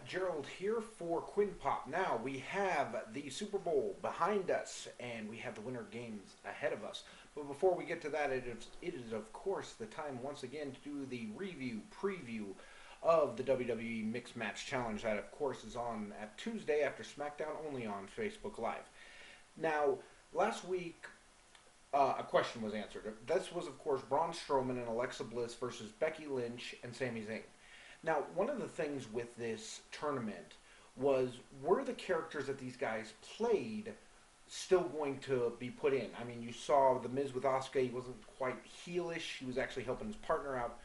Gerald here for Quinn Pop. Now we have the Super Bowl behind us and we have the Winter Games ahead of us. But before we get to that, it is of course the time once again to do the preview of the WWE Mixed Match Challenge that of course is on at Tuesday after SmackDown, only on Facebook Live. Now, last week a question was answered. This was of course Braun Strowman and Alexa Bliss versus Becky Lynch and Sami Zayn. Now, one of the things with this tournament was, were the characters that these guys played still going to be put in? I mean, you saw The Miz with Asuka, he wasn't quite heelish, he was actually helping his partner out.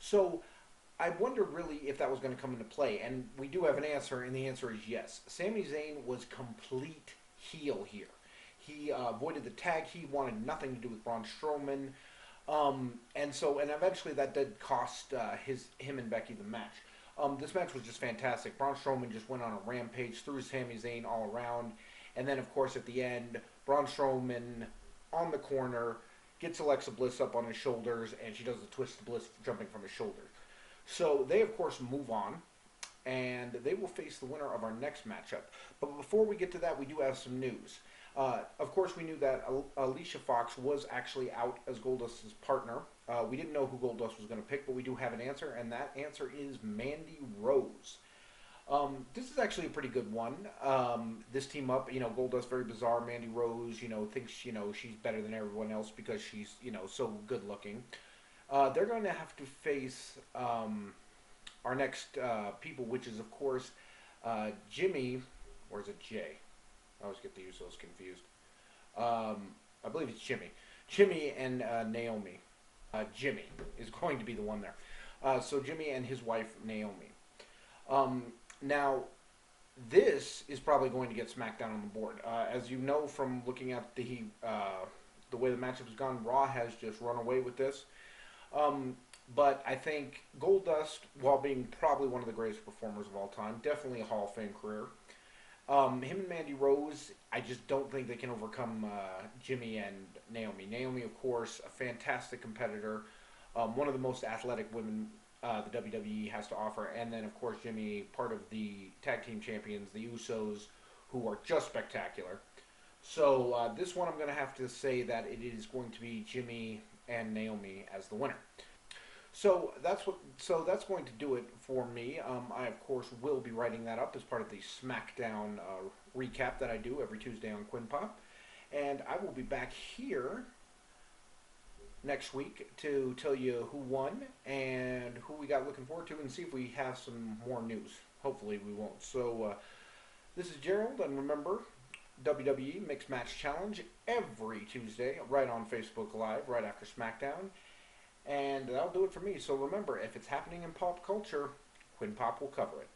So, I wonder really if that was going to come into play, and we do have an answer, and the answer is yes. Sami Zayn was complete heel here. He avoided the tag, he wanted nothing to do with Braun Strowman. And eventually that did cost him and Becky the match. This match was just fantastic. Braun Strowman just went on a rampage, threw Sami Zayn all around, and then of course at the end, Braun Strowman on the corner gets Alexa Bliss up on his shoulders, and she does the twist to Bliss jumping from his shoulders. So they of course move on, and they will face the winner of our next matchup. But before we get to that, we do have some news. Of course, we knew that Alicia Fox was actually out as Goldust's partner. We didn't know who Goldust was going to pick, but we do have an answer, and that answer is Mandy Rose. This is actually a pretty good one. This team up, Goldust very bizarre. Mandy Rose, thinks she's better than everyone else because she's so good looking. They're going to have to face our next people, which is of course Jimmy, or is it Jay? I always get the Usos confused. I believe it's Jimmy. Jimmy and Naomi. Jimmy is going to be the one there. So Jimmy and his wife, Naomi. Now, this is probably going to get SmackDown on the board. As you know from looking at the way the matchup has gone, Raw has just run away with this. But I think Goldust, while being probably one of the greatest performers of all time, definitely a Hall of Fame career. Him and Mandy Rose, I just don't think they can overcome Jimmy and Naomi. Naomi, of course, a fantastic competitor, one of the most athletic women the WWE has to offer. And then, of course, Jimmy, part of the tag team champions, the Usos, who are just spectacular. So this one I'm going to have to say that it is going to be Jimmy and Naomi as the winner. So that's going to do it for me. I of course will be writing that up as part of the SmackDown recap that I do every Tuesday on Quinn Pop, and I will be back here next week to tell you who won and who we got looking forward to, and see if we have some more news. Hopefully we won't. So this is Gerald, and remember, WWE Mixed Match Challenge every Tuesday right on Facebook Live right after SmackDown. And that'll do it for me. So remember, if it's happening in pop culture, Quinn Pop will cover it.